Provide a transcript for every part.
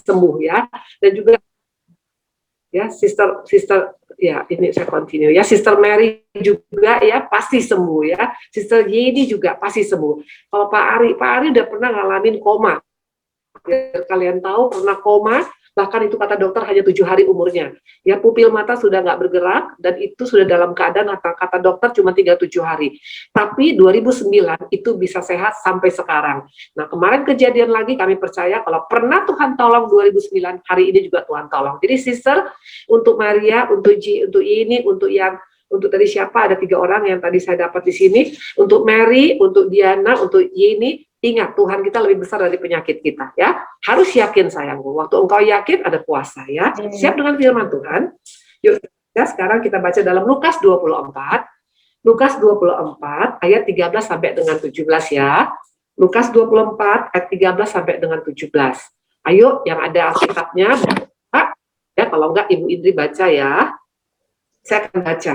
sembuh ya. Dan juga ya sister ya, ini saya continue ya, Sister Mary juga ya pasti sembuh ya, Sister Yeni juga pasti sembuh. Kalau Pak Ari udah pernah ngalamin koma, biar kalian tahu pernah koma, bahkan itu kata dokter hanya 7 hari umurnya ya, pupil mata sudah nggak bergerak dan itu sudah dalam keadaan kata dokter cuma tinggal 7 hari, tapi 2009 itu bisa sehat sampai sekarang. Nah kemarin kejadian lagi, kami percaya kalau pernah Tuhan tolong 2009, hari ini juga Tuhan tolong. Jadi sister, untuk Maria, untuk untuk ini, untuk tadi siapa, ada 3 orang yang tadi saya dapat di sini, untuk Mary, untuk Diana, untuk Yeni, ingat Tuhan kita lebih besar dari penyakit kita ya. Harus yakin sayangku. Waktu engkau yakin ada puasa ya. Siap dengan firman Tuhan. Yuk ya, sekarang kita baca dalam Lukas 24. Lukas 24 ayat 13 sampai dengan 17 ya. Lukas 24 ayat 13 sampai dengan 17. Ayo yang ada Alkitabnya ya, kalau enggak Ibu Indri baca ya. Saya akan baca.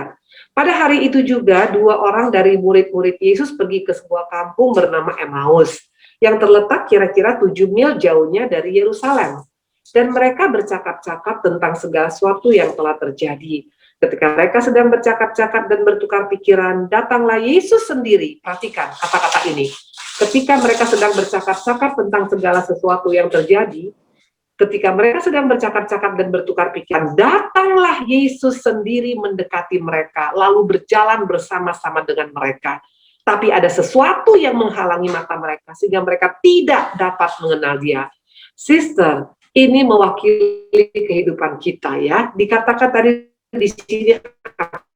Pada hari itu juga 2 orang dari murid-murid Yesus pergi ke sebuah kampung bernama Emmaus yang terletak kira-kira 7 mil jauhnya dari Yerusalem. Dan mereka bercakap-cakap tentang segala sesuatu yang telah terjadi. Ketika mereka sedang bercakap-cakap dan bertukar pikiran, datanglah Yesus sendiri. Perhatikan kata-kata ini. Ketika mereka sedang bercakap-cakap tentang segala sesuatu yang terjadi, ketika mereka sedang bercakap-cakap dan bertukar pikiran, datanglah Yesus sendiri mendekati mereka, lalu berjalan bersama-sama dengan mereka. Tapi ada sesuatu yang menghalangi mata mereka, sehingga mereka tidak dapat mengenal Dia. Sister, ini mewakili kehidupan kita ya. Dikatakan tadi di sini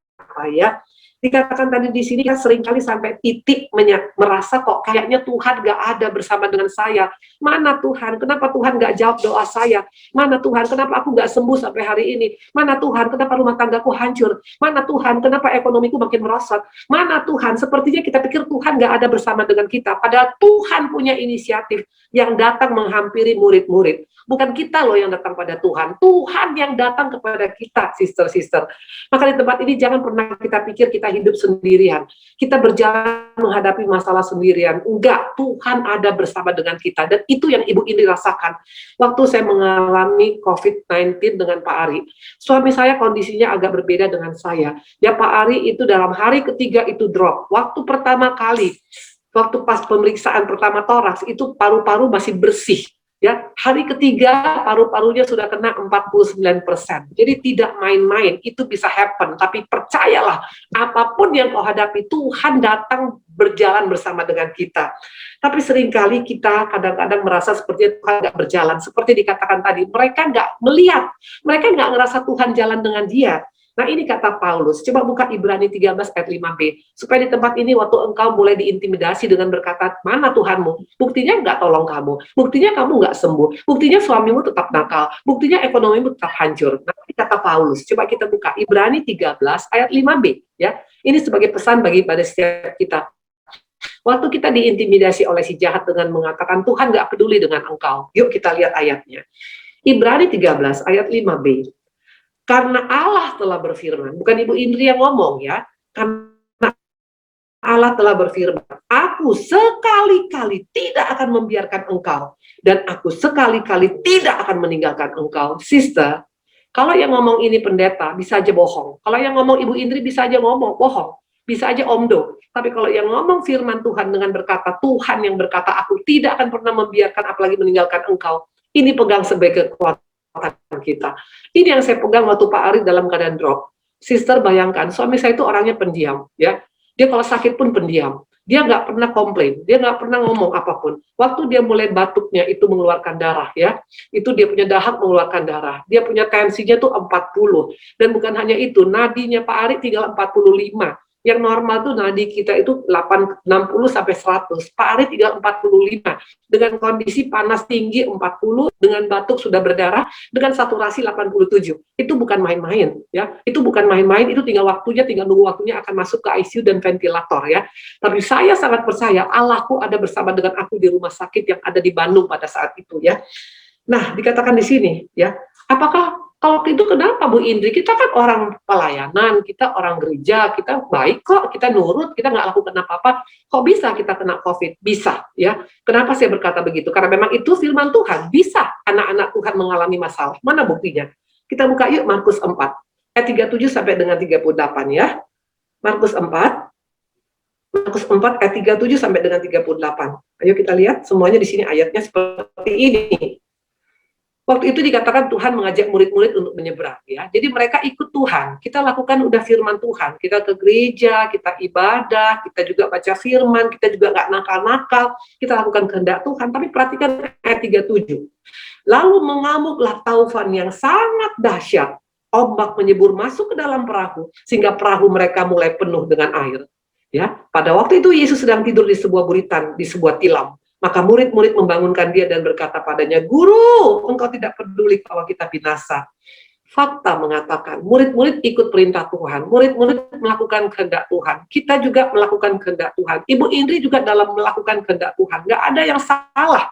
apa ya? Dikatakan tadi di sini kan seringkali sampai titik merasa kok kayaknya Tuhan gak ada bersama dengan saya. Mana Tuhan? Kenapa Tuhan gak jawab doa saya? Mana Tuhan? Kenapa aku gak sembuh sampai hari ini? Mana Tuhan? Kenapa rumah tanggaku hancur? Mana Tuhan? Kenapa ekonomiku makin merosot? Mana Tuhan? Sepertinya kita pikir Tuhan gak ada bersama dengan kita. Padahal Tuhan punya inisiatif yang datang menghampiri murid-murid. Bukan kita loh yang datang pada Tuhan. Tuhan yang datang kepada kita, sister-sister. Maka di tempat ini jangan pernah kita pikir kita hidup sendirian. Kita berjalan menghadapi masalah sendirian. Enggak, Tuhan ada bersama dengan kita. Dan itu yang Ibu Indri rasakan. Waktu saya mengalami COVID-19 dengan Pak Ari, suami saya kondisinya agak berbeda dengan saya. Ya Pak Ari itu dalam hari ketiga itu drop. Waktu pertama kali, waktu pas pemeriksaan pertama toraks, itu paru-paru masih bersih. Ya, hari ketiga paru-parunya sudah kena 49%. Jadi tidak main-main, itu bisa happen. Tapi percayalah, apapun yang kau hadapi, Tuhan datang berjalan bersama dengan kita. Tapi seringkali kita kadang-kadang merasa seperti Tuhan nggak berjalan. Seperti dikatakan tadi, mereka nggak melihat, mereka nggak ngerasa Tuhan jalan dengan dia. Nah ini kata Paulus, coba buka Ibrani 13 ayat 5b, supaya di tempat ini waktu engkau mulai diintimidasi dengan berkata, mana Tuhanmu? Buktinya nggak tolong kamu, buktinya kamu nggak sembuh, buktinya suamimu tetap nakal, buktinya ekonomimu tetap hancur. Nah ini kata Paulus, coba kita buka Ibrani 13 ayat 5b, ya. Ini sebagai pesan pada setiap kita. Waktu kita diintimidasi oleh si jahat dengan mengatakan, Tuhan nggak peduli dengan engkau. Yuk kita lihat ayatnya. Ibrani 13 ayat 5b. Karena Allah telah berfirman, bukan Ibu Indri yang ngomong ya, karena Allah telah berfirman, aku sekali-kali tidak akan membiarkan engkau, dan aku sekali-kali tidak akan meninggalkan engkau. Sister, kalau yang ngomong ini pendeta, bisa aja bohong. Kalau yang ngomong Ibu Indri, bisa aja ngomong, bohong. Bisa aja omdo. Tapi kalau yang ngomong firman Tuhan dengan berkata, Tuhan yang berkata, aku tidak akan pernah membiarkan apalagi meninggalkan engkau, ini pegang sebagai kekuatan kita. Ini yang saya pegang waktu Pak Ari dalam keadaan drop. Sister bayangkan, suami saya itu orangnya pendiam, ya. Dia kalau sakit pun pendiam. Dia nggak pernah komplain, dia nggak pernah ngomong apapun. Waktu dia mulai batuknya itu mengeluarkan darah, ya. Itu dia punya dahak mengeluarkan darah. Dia punya tensinya tuh 40. Dan bukan hanya itu, nadinya Pak Ari tinggal 45. Yang normal tuh nadi kita itu 60 sampai 100. Pak Ari tinggal 45. Dengan kondisi panas tinggi 40, dengan batuk sudah berdarah, dengan saturasi 87. Itu bukan main-main ya. Itu bukan main-main, itu tinggal nunggu waktunya akan masuk ke ICU dan ventilator ya. Tapi saya sangat percaya Allahku ada bersama dengan aku di rumah sakit yang ada di Bandung pada saat itu ya. Nah, dikatakan di sini ya, apakah Kalau itu kenapa Bu Indri? Kita kan orang pelayanan, kita orang gereja, kita baik kok, kita nurut, kita nggak lakukan apa-apa. Kok bisa kita kena COVID? Bisa, ya. Kenapa saya berkata begitu? Karena memang itu firman Tuhan. Bisa anak-anak Tuhan mengalami masalah. Mana buktinya? Kita buka yuk Markus 4, ayat 37 sampai dengan 38 ya. Markus 4 ayat 37 sampai dengan 38. Ayo kita lihat semuanya di sini ayatnya seperti ini. Waktu itu dikatakan Tuhan mengajak murid-murid untuk menyeberang, ya. Jadi mereka ikut Tuhan. Kita lakukan udah firman Tuhan. Kita ke gereja, kita ibadah, kita juga baca firman, kita juga nggak nakal-nakal. Kita lakukan kehendak Tuhan. Tapi perhatikan ayat 37. Lalu mengamuklah taufan yang sangat dahsyat. Ombak menyebur masuk ke dalam perahu, sehingga perahu mereka mulai penuh dengan air. Ya, pada waktu itu Yesus sedang tidur di sebuah buritan, di sebuah tilam. Maka murid-murid membangunkan dia dan berkata padanya, "Guru, engkau tidak peduli kalau kita binasa." Fakta mengatakan, murid-murid ikut perintah Tuhan, murid-murid melakukan kehendak Tuhan, kita juga melakukan kehendak Tuhan. Ibu Indri juga dalam melakukan kehendak Tuhan. Nggak ada yang salah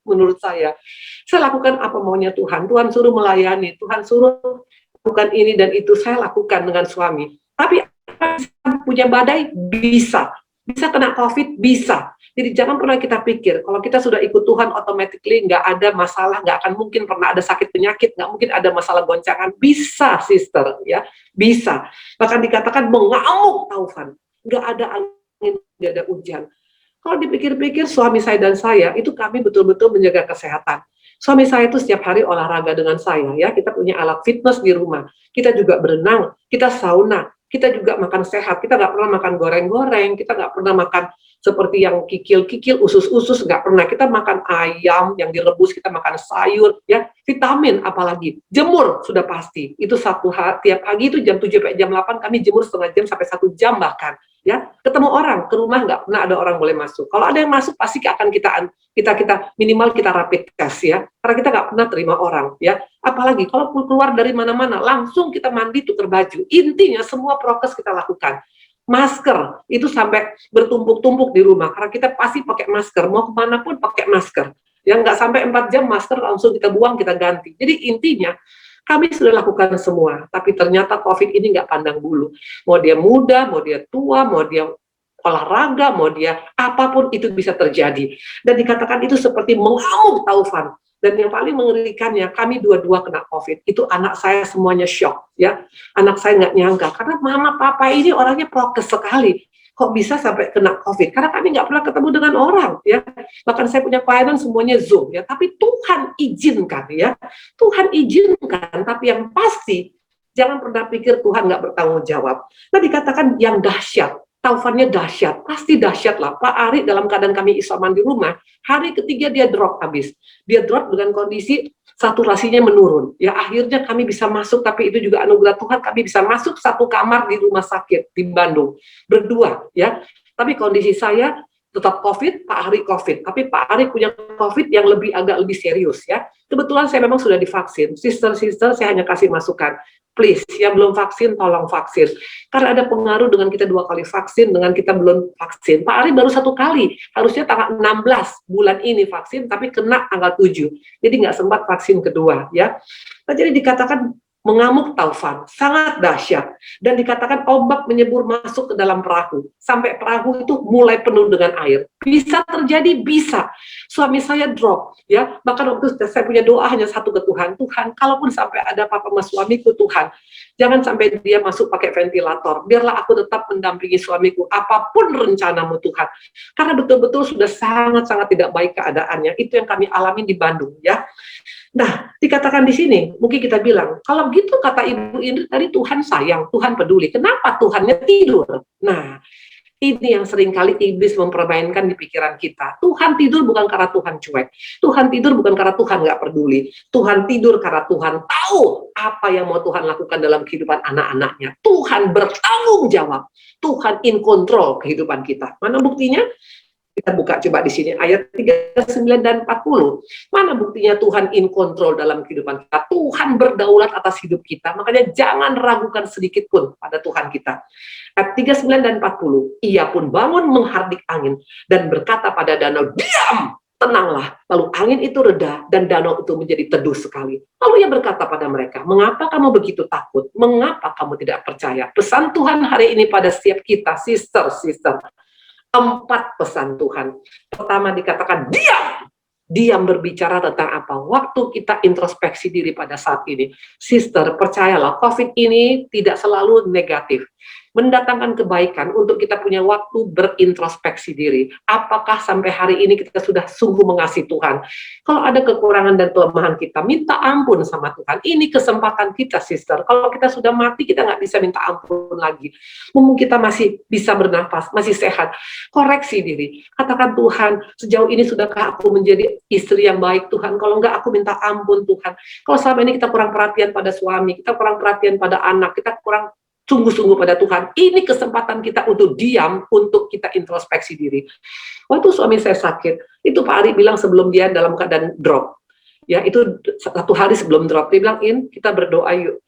menurut saya. Saya lakukan apa maunya Tuhan. Tuhan suruh melayani, Tuhan suruh lakukan ini dan itu, saya lakukan dengan suami. Tapi punya badai? Bisa. Bisa kena COVID? Bisa. Jadi jangan pernah kita pikir, kalau kita sudah ikut Tuhan, automatically nggak ada masalah, nggak akan mungkin pernah ada sakit penyakit, nggak mungkin ada masalah goncangan. Bisa, sister, ya, bisa. Bahkan dikatakan mengamuk taufan, nggak ada angin, nggak ada hujan. Kalau dipikir-pikir, suami saya dan saya, itu kami betul-betul menjaga kesehatan. Suami saya itu setiap hari olahraga dengan saya, ya. Kita punya alat fitness di rumah. Kita juga berenang, kita sauna, kita juga makan sehat. Kita nggak pernah makan goreng-goreng, kita nggak pernah makan seperti yang kikil-kikil, usus-usus, nggak pernah. Kita makan ayam yang direbus, kita makan sayur, ya, vitamin apalagi. Jemur sudah pasti. Itu tiap pagi itu jam 7 sampai jam 8 kami jemur setengah jam sampai 1 jam bahkan. Ya, ketemu orang, ke rumah nggak pernah ada orang boleh masuk. Kalau ada yang masuk pasti akan kita minimal kita rapid test, ya. Karena kita nggak pernah terima orang, ya. Apalagi kalau keluar dari mana-mana langsung kita mandi, tukar baju. Intinya semua prokes kita lakukan. Masker itu sampai bertumpuk-tumpuk di rumah karena kita pasti pakai masker, mau kemana pun pakai masker. Yang nggak sampai 4 jam masker langsung kita buang, kita ganti. Jadi intinya kami sudah lakukan semua, tapi ternyata COVID ini nggak pandang bulu. Mau dia muda, mau dia tua, mau dia olahraga, mau dia apapun itu bisa terjadi. Dan dikatakan itu seperti mengamuk taufan. Dan yang paling mengerikannya, kami dua-dua kena COVID. Itu anak saya semuanya shock, ya. Anak saya nggak nyangka, karena mama papa ini orangnya prokes sekali. Kok bisa sampai kena COVID? Karena kami nggak pernah ketemu dengan orang, ya. Bahkan saya punya pelayanan semuanya Zoom, ya. Tapi Tuhan izinkan, ya. Tuhan izinkan, tapi yang pasti, jangan pernah pikir Tuhan nggak bertanggung jawab. Nah, dikatakan yang dahsyat. Taufannya dahsyat, pasti dahsyat lah. Pak Ari dalam keadaan kami isoman di rumah, hari ketiga dia drop habis. Dia drop dengan kondisi saturasinya menurun. Ya akhirnya kami bisa masuk, tapi itu juga anugerah Tuhan, kami bisa masuk satu kamar di rumah sakit di Bandung. Berdua, ya. Tapi kondisi saya tetap COVID, Pak Ari COVID. Tapi Pak Ari punya COVID yang agak lebih serius, ya. Kebetulan saya memang sudah divaksin. Sister-sister saya hanya kasih masukan. Please, yang belum vaksin, tolong vaksin. Karena ada pengaruh dengan kita 2 kali vaksin, dengan kita belum vaksin. Pak Ari baru 1 kali, harusnya tanggal 16 bulan ini vaksin, tapi kena tanggal 7. Jadi nggak sempat vaksin kedua, ya. Nah, jadi dikatakan mengamuk taufan, sangat dahsyat. Dan dikatakan ombak menyebur masuk ke dalam perahu. Sampai perahu itu mulai penuh dengan air. Bisa terjadi, bisa. Suami saya drop, ya. Bahkan waktu saya punya doa hanya satu ke Tuhan. Tuhan, kalaupun sampai ada apa-apa sama suamiku, Tuhan, jangan sampai dia masuk pakai ventilator. Biarlah aku tetap mendampingi suamiku. Apapun rencanamu, Tuhan. Karena betul-betul sudah sangat-sangat tidak baik keadaannya. Itu yang kami alami di Bandung, ya. Nah, dikatakan di sini, mungkin kita bilang, kalau gitu kata Ibu Indri tadi, Tuhan sayang, Tuhan peduli. Kenapa Tuhannya tidur? Nah, ini yang seringkali iblis mempermainkan di pikiran kita. Tuhan tidur bukan karena Tuhan cuek. Tuhan tidur bukan karena Tuhan nggak peduli. Tuhan tidur karena Tuhan tahu apa yang mau Tuhan lakukan dalam kehidupan anak-anaknya. Tuhan bertanggung jawab. Tuhan in control kehidupan kita. Mana buktinya? Kita buka coba di sini ayat 39 dan 40. Mana buktinya Tuhan in control dalam kehidupan kita? Tuhan berdaulat atas hidup kita. Makanya jangan ragukan sedikit pun pada Tuhan kita. Ayat 39 dan 40. Ia pun bangun menghardik angin dan berkata pada danau, diam! tenanglah. Lalu angin itu reda dan danau itu menjadi teduh sekali. Lalu ia berkata pada mereka, mengapa kamu begitu takut? Mengapa kamu tidak percaya? Pesan Tuhan hari ini pada setiap kita, sister. 4 pesan Tuhan. Pertama dikatakan diam. Diam berbicara tentang apa? Waktu kita introspeksi diri pada saat ini. Sister, percayalah, COVID ini tidak selalu negatif. Mendatangkan kebaikan untuk kita punya waktu berintrospeksi diri. Apakah sampai hari ini kita sudah sungguh mengasihi Tuhan? Kalau ada kekurangan dan kelemahan kita, minta ampun sama Tuhan. Ini kesempatan kita, sister. Kalau kita sudah mati, kita nggak bisa minta ampun lagi. Mumpung kita masih bisa bernafas, masih sehat, koreksi diri. Katakan, Tuhan, sejauh ini sudahkah aku menjadi istri yang baik, Tuhan? Kalau enggak, aku minta ampun, Tuhan. Kalau selama ini kita kurang perhatian pada suami, kita kurang perhatian pada anak, kita kurang sungguh-sungguh pada Tuhan, ini kesempatan kita untuk diam, untuk kita introspeksi diri. Waktu suami saya sakit, itu Pak Ari bilang sebelum dia dalam keadaan drop, ya itu 1 hari sebelum drop, dia bilang, kita berdoa yuk,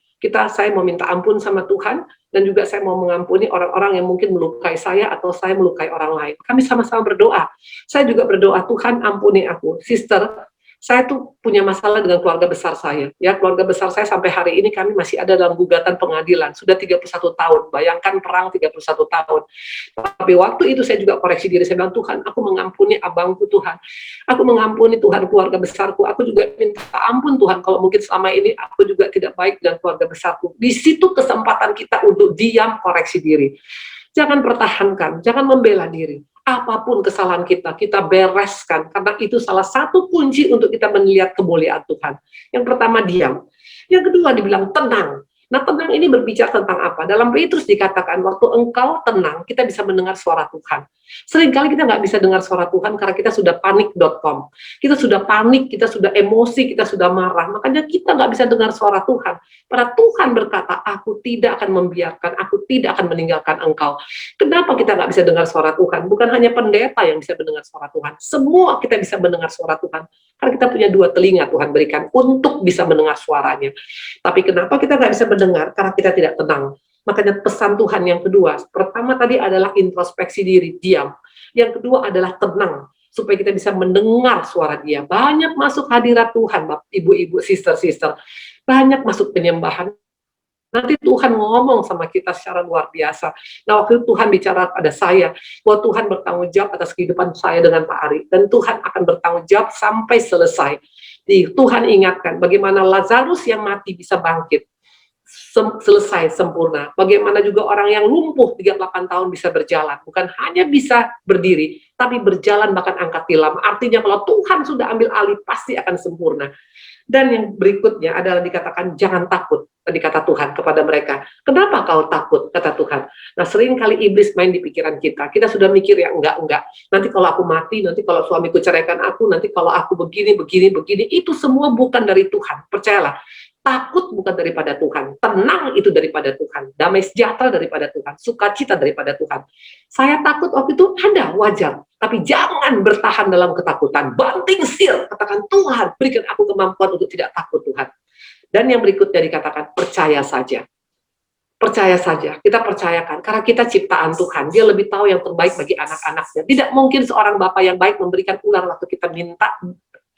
saya mau minta ampun sama Tuhan, dan juga saya mau mengampuni orang-orang yang mungkin melukai saya, atau saya melukai orang lain. Kami sama-sama berdoa. Saya juga berdoa, Tuhan ampuni aku. Sister, saya tuh punya masalah dengan keluarga besar saya. Ya, keluarga besar saya sampai hari ini kami masih ada dalam gugatan pengadilan. Sudah 31 tahun. Bayangkan perang 31 tahun. Tapi waktu itu saya juga koreksi diri. Saya bilang, Tuhan, aku mengampuni abangku, Tuhan. Aku mengampuni, Tuhan, keluarga besarku. Aku juga minta ampun, Tuhan, kalau mungkin selama ini aku juga tidak baik dengan keluarga besarku. Di situ kesempatan kita untuk diam, koreksi diri. Jangan pertahankan, jangan membela diri. Apapun kesalahan kita bereskan, karena itu salah satu kunci untuk kita melihat kemuliaan Tuhan. Yang pertama, diam. Yang kedua, dibilang tenang. Nah, tenang ini berbicara tentang apa? Dalam Petrus dikatakan, waktu engkau tenang, kita bisa mendengar suara Tuhan. Seringkali kita nggak bisa dengar suara Tuhan karena kita sudah panik.com. Kita sudah panik, kita sudah emosi, kita sudah marah. Makanya kita nggak bisa dengar suara Tuhan. Pada Tuhan berkata, aku tidak akan membiarkan, aku tidak akan meninggalkan engkau. Kenapa kita nggak bisa dengar suara Tuhan? Bukan hanya pendeta yang bisa mendengar suara Tuhan. Semua kita bisa mendengar suara Tuhan. Karena kita punya 2 telinga Tuhan berikan untuk bisa mendengar suaranya. Tapi kenapa kita nggak bisa mendengar? Karena kita tidak tenang. Makanya pesan Tuhan yang kedua, pertama tadi adalah introspeksi diri, diam. Yang kedua adalah tenang, supaya kita bisa mendengar suara Dia. Banyak masuk hadirat Tuhan, ibu-ibu, sister-sister. Banyak masuk penyembahan. Nanti Tuhan ngomong sama kita secara luar biasa. Nah, waktu itu Tuhan bicara pada saya, bahwa Tuhan bertanggung jawab atas kehidupan saya dengan Pak Ari. Dan Tuhan akan bertanggung jawab sampai selesai. Tuhan ingatkan bagaimana Lazarus yang mati bisa bangkit. Selesai, sempurna. Bagaimana juga orang yang lumpuh 38 tahun bisa berjalan. Bukan hanya bisa berdiri, tapi berjalan bahkan angkat tilam. Artinya kalau Tuhan sudah ambil alih, pasti akan sempurna. Dan yang berikutnya adalah dikatakan jangan takut, tadi kata Tuhan kepada mereka. Kenapa kau takut, kata Tuhan. Nah, sering kali iblis main di pikiran kita. Kita sudah mikir ya enggak. Nanti kalau aku mati, nanti kalau suamiku ceraikan aku, nanti kalau aku begini. Itu semua bukan dari Tuhan. Percayalah. Takut bukan daripada Tuhan, tenang itu daripada Tuhan, damai sejahtera daripada Tuhan, sukacita daripada Tuhan. Saya takut waktu itu ada, wajar, tapi jangan bertahan dalam ketakutan, banting setir, katakan Tuhan, berikan aku kemampuan untuk tidak takut Tuhan. Dan yang berikutnya dikatakan, percaya saja. Percaya saja, kita percayakan, karena kita ciptaan Tuhan, Dia lebih tahu yang terbaik bagi anak-anaknya. Tidak mungkin seorang Bapa yang baik memberikan ular waktu kita minta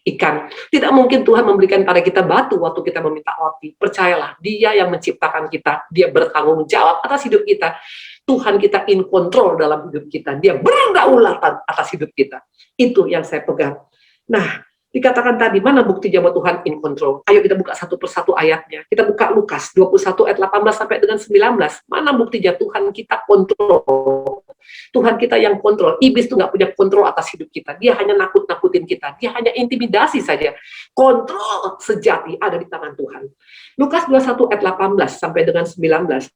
ikan. Tidak mungkin Tuhan memberikan pada kita batu waktu kita meminta roti. Percayalah, Dia yang menciptakan kita. Dia bertanggung jawab atas hidup kita. Tuhan kita in control dalam hidup kita. Dia berdaulat atas hidup kita. Itu yang saya pegang. Nah, dikatakan tadi, mana buktinya bahwa Tuhan in control? Ayo kita buka satu persatu ayatnya. Kita buka Lukas 21 ayat 18 sampai dengan 19. Mana buktinya Tuhan kita kontrol? Tuhan kita yang kontrol. Iblis itu nggak punya kontrol atas hidup kita. Dia hanya nakut-nakutin kita. Dia hanya intimidasi saja. Kontrol sejati ada di tangan Tuhan. Lukas 21 ayat 18 sampai dengan 19.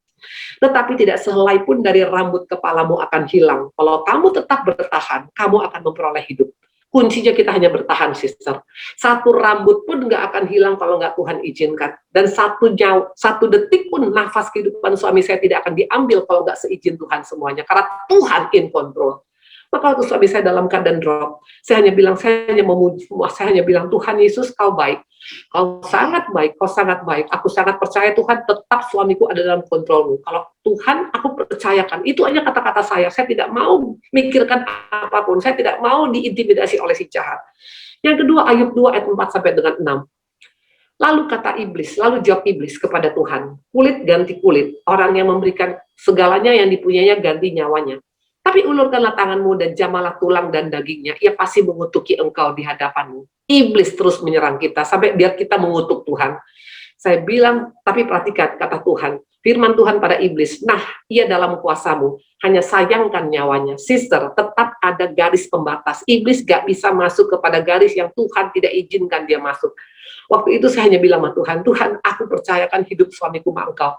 Tetapi tidak sehelai pun dari rambut kepalamu akan hilang. Kalau kamu tetap bertahan, kamu akan memperoleh hidup. Kuncinya kita hanya bertahan, sister. Satu rambut pun nggak akan hilang kalau nggak Tuhan izinkan. Dan satu detik pun nafas kehidupan suami saya tidak akan diambil kalau nggak seizin Tuhan semuanya. Karena Tuhan in control. Maka waktu suami saya dalam keadaan drop, saya hanya bilang Tuhan Yesus kau baik. Kau sangat baik, kau sangat baik. Aku sangat percaya Tuhan, tetap suamiku ada dalam kontrolmu. Kalau Tuhan, aku percayakan. Itu hanya kata-kata saya. Saya tidak mau mikirkan apapun. Saya tidak mau diintimidasi oleh si jahat. Yang kedua, Ayub 2 ayat 4 sampai dengan 6. Lalu kata iblis, lalu jawab iblis kepada Tuhan, kulit ganti kulit. Orang yang memberikan segalanya yang dipunyainya ganti nyawanya. Tapi ulurkanlah tanganmu dan jamalah tulang dan dagingnya. Ia pasti mengutuki engkau di hadapanmu. Iblis terus menyerang kita sampai biar kita mengutuk Tuhan. Saya bilang, tapi perhatikan kata Tuhan. Firman Tuhan pada iblis, nah ia dalam kuasamu. Hanya sayangkan nyawanya. Sister, tetap ada garis pembatas. Iblis gak bisa masuk kepada garis yang Tuhan tidak izinkan dia masuk. Waktu itu saya hanya bilang sama Tuhan, Tuhan aku percayakan hidup suamiku sama Engkau.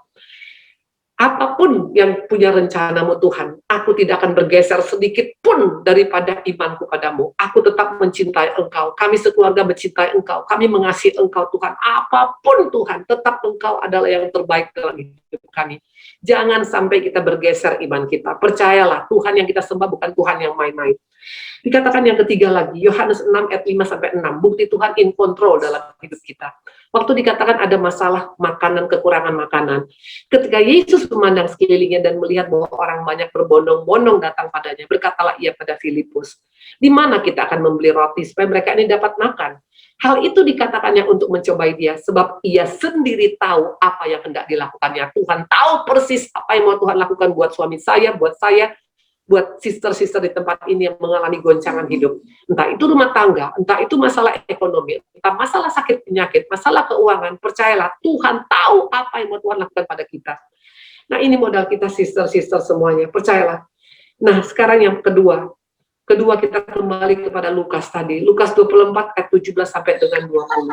Apapun yang punya rencanamu Tuhan, aku tidak akan bergeser sedikit pun daripada imanku padamu. Aku tetap mencintai Engkau, kami sekeluarga mencintai Engkau, kami mengasihi Engkau Tuhan. Apapun Tuhan, tetap Engkau adalah yang terbaik dalam hidup kami. Jangan sampai kita bergeser iman kita. Percayalah, Tuhan yang kita sembah bukan Tuhan yang main-main. Dikatakan yang ketiga lagi, Yohanes 6 ayat 5-6, bukti Tuhan in control dalam hidup kita. Waktu dikatakan ada masalah makanan, kekurangan makanan, ketika Yesus memandang sekelilingnya dan melihat bahwa orang banyak berbondong-bondong datang padanya, berkatalah ia pada Filipus, di mana kita akan membeli roti supaya mereka ini dapat makan? Hal itu dikatakannya untuk mencobai dia, sebab ia sendiri tahu apa yang hendak dilakukannya. Tuhan tahu persis apa yang mau Tuhan lakukan buat suami saya, buat sister-sister di tempat ini yang mengalami goncangan hidup. Entah itu rumah tangga, entah itu masalah ekonomi, entah masalah sakit penyakit, masalah keuangan. Percayalah, Tuhan tahu apa yang mau Tuhan lakukan pada kita. Nah, ini modal kita sister-sister semuanya. Percayalah. Nah, sekarang yang kedua kita kembali kepada Lukas tadi. Lukas 24 ayat 17 sampai dengan 20.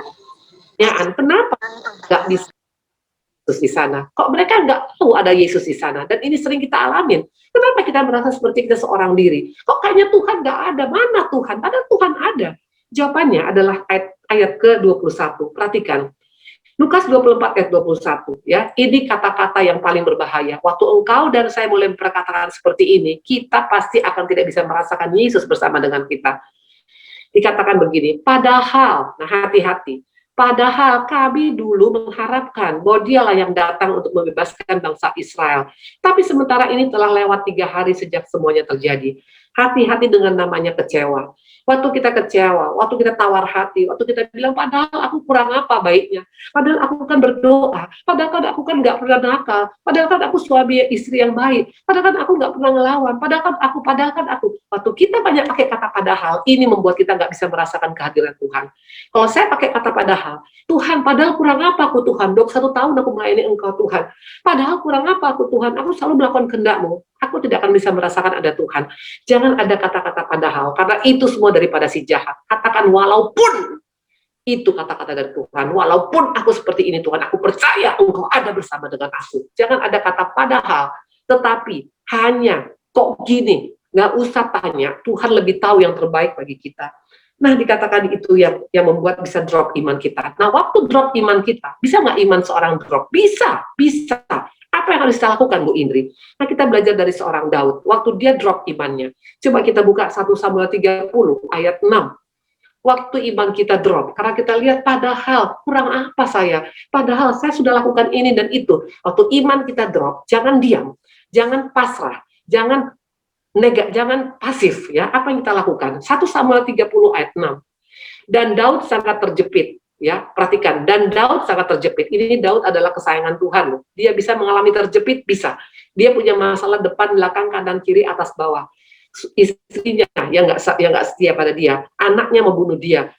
Ya, kenapa nggak bisa Yesus di sana? Kok mereka nggak tahu ada Yesus di sana? Dan ini sering kita alamin. Kenapa kita merasa seperti kita seorang diri? Kok kayaknya Tuhan nggak ada? Mana Tuhan? Padahal Tuhan ada. Jawabannya adalah ayat ke-21. Perhatikan. Lukas 24 ayat 21. Ya, ini kata-kata yang paling berbahaya. Waktu engkau dan saya mulai berkata seperti ini, kita pasti akan tidak bisa merasakan Yesus bersama dengan kita. Dikatakan begini, padahal, nah hati-hati, padahal kami dulu mengharapkan bahwa dialah yang datang untuk membebaskan bangsa Israel. Tapi sementara ini telah lewat 3 hari sejak semuanya terjadi. Hati-hati dengan namanya kecewa. Waktu kita kecewa, waktu kita tawar hati, waktu kita bilang, padahal aku kurang apa baiknya, padahal aku kan berdoa, padahal kan aku kan nggak pernah nakal, padahal kan aku suami istri yang baik, padahal kan aku nggak pernah ngelawan, padahal kan aku. Waktu kita banyak pakai kata padahal, ini membuat kita nggak bisa merasakan kehadiran Tuhan. Kalau saya pakai kata padahal, Tuhan, padahal kurang apa aku Tuhan, 21 tahun aku melayani Engkau Tuhan, padahal kurang apa aku Tuhan, aku selalu melakukan kehendak-Mu, aku tidak akan bisa merasakan ada Tuhan. Jangan ada kata-kata padahal, karena itu semua daripada si jahat. Katakan walaupun itu kata-kata dari Tuhan, walaupun aku seperti ini Tuhan, aku percaya Engkau ada bersama dengan aku. Jangan ada kata padahal, tetapi hanya kok gini, nggak usah tanya, Tuhan lebih tahu yang terbaik bagi kita. Nah, dikatakan itu yang membuat bisa drop iman kita. Nah, waktu drop iman kita, bisa nggak iman seorang drop? Bisa. Apa yang harus kita lakukan, Bu Indri? Nah, kita belajar dari seorang Daud. Waktu dia drop imannya. Coba kita buka 1 Samuel 30 ayat 6. Waktu iman kita drop, karena kita lihat padahal kurang apa saya? Padahal saya sudah lakukan ini dan itu. Waktu iman kita drop, jangan diam, jangan pasrah, jangan pasif ya. Apa yang kita lakukan? 1 Samuel 30 ayat 6. Dan Daud sangat terjepit. Ya, perhatikan, dan Daud sangat terjepit. Ini Daud adalah kesayangan Tuhan loh. Dia bisa mengalami terjepit, bisa. Dia punya masalah depan, belakang, kanan, kiri, atas, bawah. Istrinya yang nggak setia pada dia, anaknya membunuh dia,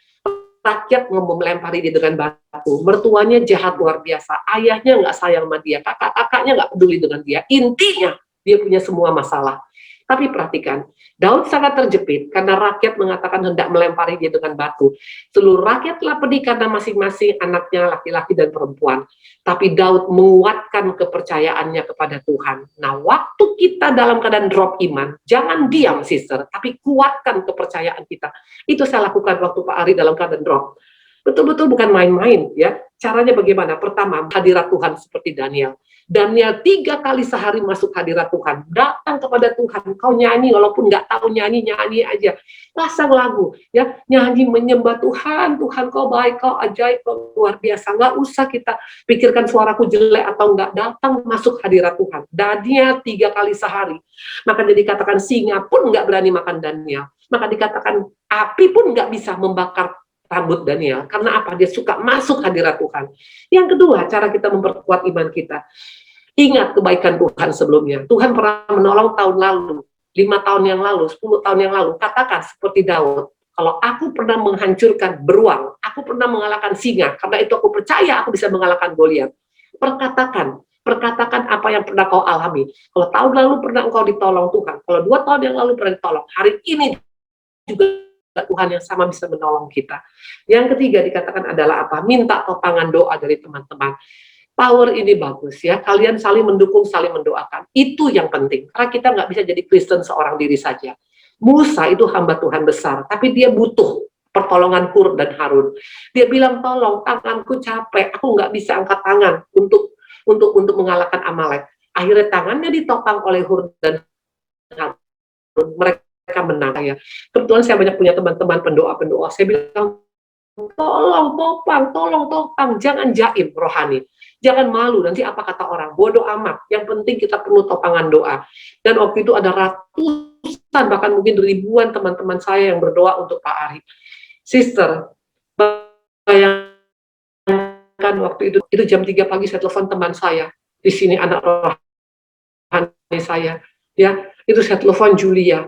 rakyat melempari dia dengan batu, mertuanya jahat luar biasa, ayahnya nggak sayang sama dia, kakak-kakaknya nggak peduli dengan dia. Intinya dia punya semua masalah. Tapi perhatikan, Daud sangat terjepit karena rakyat mengatakan hendak melempari dia dengan batu. Seluruh rakyat telah pedih karena masing-masing anaknya laki-laki dan perempuan. Tapi Daud menguatkan kepercayaannya kepada Tuhan. Nah, waktu kita dalam keadaan drop iman, jangan diam, sister, tapi kuatkan kepercayaan kita. Itu saya lakukan waktu Pak Ari dalam keadaan drop. Betul-betul bukan main-main, ya. Caranya bagaimana? Pertama, hadirat Tuhan seperti Daniel. Daniel 3 kali sehari masuk hadirat Tuhan, datang kepada Tuhan, kau nyanyi walaupun nggak tahu nyanyi aja, pasang lagu, ya nyanyi menyembah Tuhan, Tuhan kau baik, kau ajaib, kau luar biasa. Nggak usah kita pikirkan suaraku jelek atau nggak, datang masuk hadirat Tuhan. Daniel 3 kali sehari. Maka jadi dikatakan singa pun nggak berani makan Daniel. Maka dikatakan api pun nggak bisa membakar rambut Daniel. Karena apa? Dia suka masuk hadirat Tuhan. Yang kedua, cara kita memperkuat iman kita. Ingat kebaikan Tuhan sebelumnya. Tuhan pernah menolong tahun lalu, 5 tahun yang lalu, 10 tahun yang lalu. Katakan seperti Daud, kalau aku pernah menghancurkan beruang, aku pernah mengalahkan singa, karena itu aku percaya aku bisa mengalahkan Goliat. Perkatakan apa yang pernah kau alami. Kalau tahun lalu pernah engkau ditolong Tuhan, kalau 2 tahun yang lalu pernah ditolong, hari ini juga Tuhan yang sama bisa menolong kita. Yang ketiga dikatakan adalah apa? Minta topangan doa dari teman-teman. Power ini bagus ya, kalian saling mendukung, saling mendoakan. Itu yang penting, karena kita nggak bisa jadi Kristen seorang diri saja. Musa itu hamba Tuhan besar, tapi dia butuh pertolongan Hur dan Harun. Dia bilang, tolong, tanganku capek, aku nggak bisa angkat tangan untuk mengalahkan Amalek. Akhirnya tangannya ditopang oleh Hur dan Harun. Mereka menang ya. Kebetulan saya banyak punya teman-teman pendoa-pendoa. Saya bilang, tolong topang, jangan jaim rohani. Jangan malu, nanti apa kata orang, bodoh amat. Yang penting kita perlu topangan doa. Dan waktu itu ada ratusan, bahkan mungkin ribuan teman-teman saya yang berdoa untuk Pak Ari. Sister, bayangkan waktu itu jam 3 pagi saya telepon teman saya. Di sini anak rohani saya. Ya, itu saya telepon Julia.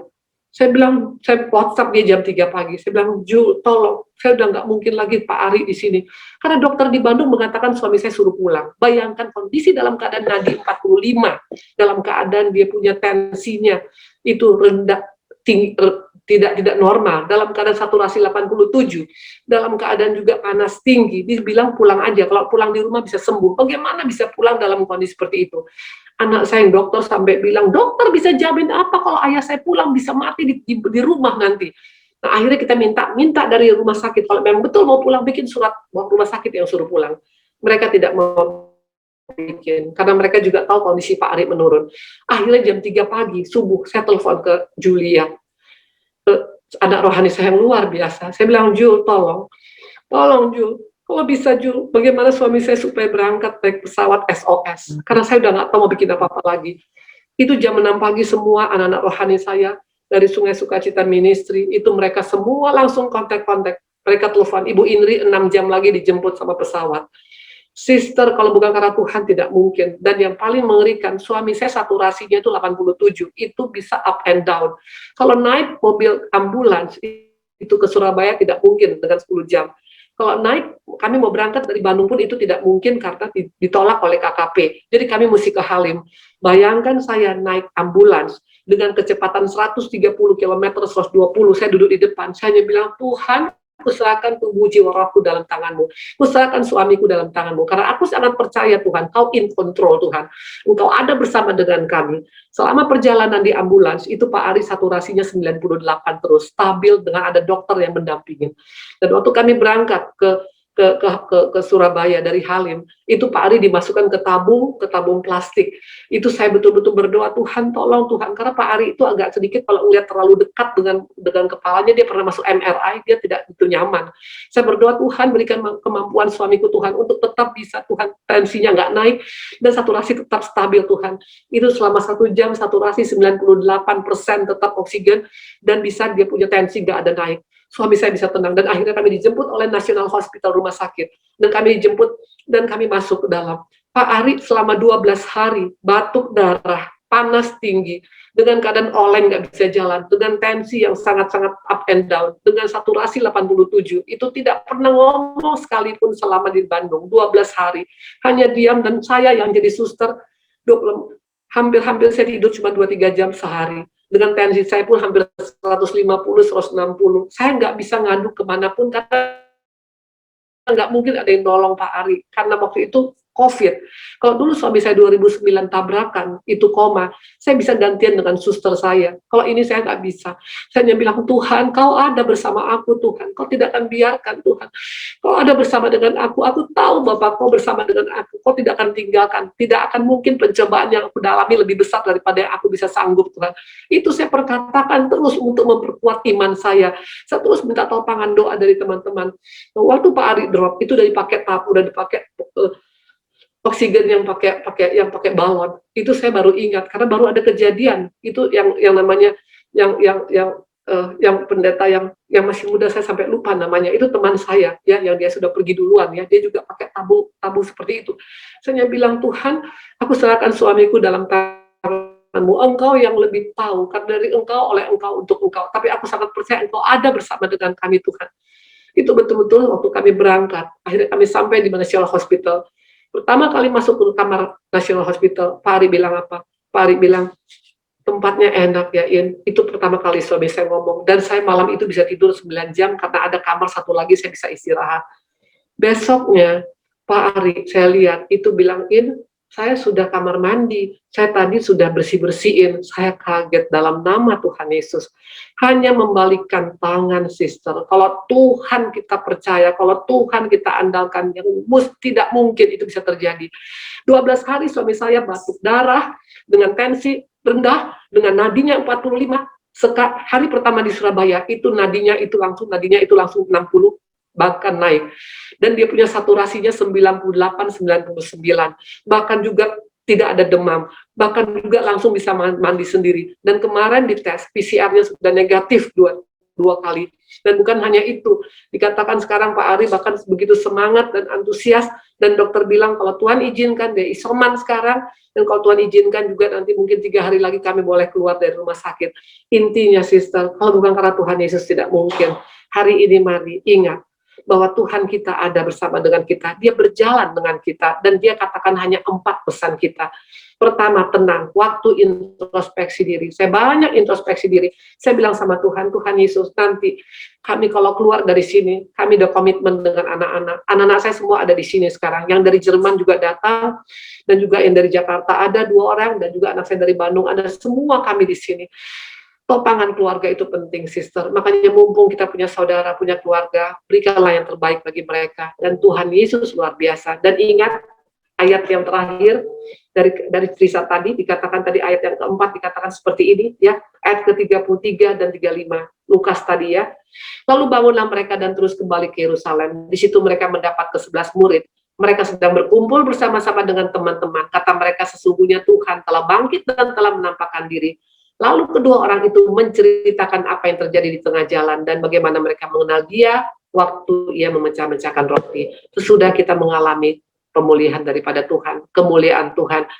Saya bilang, saya WhatsApp dia jam 3 pagi. Saya bilang, Ju, tolong, saya udah nggak mungkin lagi Pak Ari di sini. Karena dokter di Bandung mengatakan suami saya suruh pulang. Bayangkan kondisi dalam keadaan nadi 45, dalam keadaan dia punya tensinya itu rendah, tinggi, tidak normal, dalam keadaan saturasi 87, dalam keadaan juga panas tinggi. Dia bilang pulang aja, kalau pulang di rumah bisa sembuh. Bagaimana bisa pulang dalam kondisi seperti itu? Anak saya yang dokter sampai bilang, dokter bisa jamin apa kalau ayah saya pulang bisa mati di rumah nanti. Nah, akhirnya kita minta dari rumah sakit, kalau memang betul mau pulang, bikin surat rumah sakit yang suruh pulang. Mereka tidak mau bikin, karena mereka juga tahu kondisi Pak Ari menurun. Akhirnya jam 3 pagi, subuh, saya telepon ke Julia, anak rohani saya yang luar biasa. Saya bilang, Jul, tolong Jul, kalau bisa Jul, bagaimana suami saya supaya berangkat naik pesawat SOS, karena saya udah nggak tahu mau bikin apa-apa lagi. Itu jam 6 pagi semua anak-anak rohani saya dari Sungai Sukacita Ministry, itu mereka semua langsung kontak-kontak. Mereka telepon, Ibu Indri 6 jam lagi dijemput sama pesawat. Sister, kalau bukan karena Tuhan tidak mungkin. Dan yang paling mengerikan, suami saya saturasinya itu 87, itu bisa up and down. Kalau naik mobil ambulans itu ke Surabaya tidak mungkin dengan 10 jam. Kalau naik, kami mau berangkat dari Bandung pun itu tidak mungkin karena ditolak oleh KKP. Jadi kami mesti ke Halim. Bayangkan saya naik ambulans dengan kecepatan 130 km, 120, saya duduk di depan. Saya hanya bilang, Tuhan, aku serahkan tubuh jiwa rohku dalam tanganmu. Aku serahkan suamiku dalam tanganmu. Karena aku sangat percaya Tuhan, kau in control Tuhan. Engkau ada bersama dengan kami. Selama perjalanan di ambulans, itu Pak Ari saturasinya 98 terus, stabil dengan ada dokter yang mendampingin. Dan waktu kami berangkat ke Surabaya dari Halim, itu Pak Ari dimasukkan ke tabung plastik. Itu saya betul-betul berdoa, Tuhan tolong Tuhan, karena Pak Ari itu agak sedikit kalau melihat terlalu dekat dengan kepalanya, dia pernah masuk MRI, dia tidak begitu nyaman. Saya berdoa, Tuhan berikan kemampuan suamiku Tuhan untuk tetap bisa, Tuhan, tensinya nggak naik dan saturasi tetap stabil Tuhan. Itu selama 1 jam saturasi 98% tetap oksigen dan bisa dia punya tensi nggak ada naik. Suami saya bisa tenang, dan akhirnya kami dijemput oleh National Hospital Rumah Sakit, dan kami dijemput dan kami masuk ke dalam. Pak Ari selama 12 hari batuk darah, panas tinggi, dengan keadaan oleng nggak bisa jalan, dengan tensi yang sangat-sangat up and down, dengan saturasi 87, itu tidak pernah ngomong sekalipun selama di Bandung, 12 hari, hanya diam, dan saya yang jadi suster, hampir saya tidur cuma 2-3 jam sehari. Dengan tensi saya pun hampir 150, 160. Saya nggak bisa ngadu kemanapun karena nggak mungkin ada yang nolong Pak Ari. Karena waktu itu COVID. Kalau dulu suami saya 2009 tabrakan, itu koma, saya bisa gantian dengan suster saya. Kalau ini saya nggak bisa. Saya hanya bilang, Tuhan, Kau ada bersama aku, Tuhan. Kau tidak akan biarkan, Tuhan. Kau ada bersama dengan aku tahu Bapak, Kau bersama dengan aku. Kau tidak akan tinggalkan. Tidak akan mungkin pencobaan yang aku dalami lebih besar daripada yang aku bisa sanggup, Tuhan. Itu saya perkatakan terus untuk memperkuat iman saya. Saya terus minta topangan doa dari teman-teman. Waktu Pak Ari drop, itu dari pakai tabur, udah dipakai oksigen yang pakai balon. Itu saya baru ingat karena baru ada kejadian itu yang namanya yang pendeta yang masih muda, saya sampai lupa namanya, itu teman saya ya, yang dia sudah pergi duluan ya, dia juga pakai tabung seperti itu. Saya bilang, Tuhan, aku serahkan suamiku dalam tangan-Mu, Engkau yang lebih tahu, karena dari Engkau, oleh Engkau, untuk Engkau, tapi aku sangat percaya Engkau ada bersama dengan kami, Tuhan. Itu betul-betul waktu kami berangkat, akhirnya kami sampai di National Hospital. Pertama kali masuk ke kamar National Hospital, Pak Ari bilang apa? Pak Ari bilang, tempatnya enak ya, In. Itu pertama kali suami saya ngomong. Dan saya malam itu bisa tidur 9 jam, karena ada kamar satu lagi, saya bisa istirahat. Besoknya, Pak Ari, saya lihat, itu bilang, In, saya sudah kamar mandi, saya tadi sudah bersih-bersihin, saya kaget dalam nama Tuhan Yesus. Hanya membalikkan tangan, sister. Kalau Tuhan kita percaya, kalau Tuhan kita andalkan, yang tidak mungkin itu bisa terjadi. 12 hari suami saya batuk darah, dengan tensi rendah, dengan nadinya 45, hari pertama di Surabaya, itu nadinya itu langsung 60, bahkan naik. Dan dia punya saturasinya 98-99, bahkan juga tidak ada demam, bahkan juga langsung bisa mandi sendiri. Dan kemarin dites, PCR-nya sudah negatif dua kali. Dan bukan hanya itu, dikatakan sekarang Pak Ari bahkan begitu semangat dan antusias, dan dokter bilang kalau Tuhan izinkan, dia isoman sekarang, dan kalau Tuhan izinkan juga nanti mungkin 3 hari lagi kami boleh keluar dari rumah sakit. Intinya, sister, kalau bukan karena Tuhan Yesus tidak mungkin. Hari ini mari ingat bahwa Tuhan kita ada bersama dengan kita, dia berjalan dengan kita, dan dia katakan hanya 4 pesan kita. Pertama, tenang, waktu introspeksi diri. Saya banyak introspeksi diri. Saya bilang sama Tuhan, Tuhan Yesus, nanti kami kalau keluar dari sini, kami ada komitmen dengan anak-anak. Anak-anak saya semua ada di sini sekarang. Yang dari Jerman juga datang, dan juga yang dari Jakarta ada 2 orang, dan juga anak saya dari Bandung ada, semua kami di sini. Topangan keluarga itu penting, sister. Makanya mumpung kita punya saudara, punya keluarga, berikanlah yang terbaik bagi mereka. Dan Tuhan Yesus luar biasa. Dan ingat ayat yang terakhir dari Trisa tadi, dikatakan tadi ayat yang keempat dikatakan seperti ini ya, ayat ke-33 dan 35 Lukas tadi ya. Lalu bangunlah mereka dan terus kembali ke Yerusalem. Di situ mereka mendapat ke-11 murid. Mereka sedang berkumpul bersama-sama dengan teman-teman. Kata mereka, sesungguhnya Tuhan telah bangkit dan telah menampakkan diri. Lalu kedua orang itu menceritakan apa yang terjadi di tengah jalan dan bagaimana mereka mengenal dia waktu ia memecah-mecahkan roti. Sesudah kita mengalami pemulihan daripada Tuhan, kemuliaan Tuhan,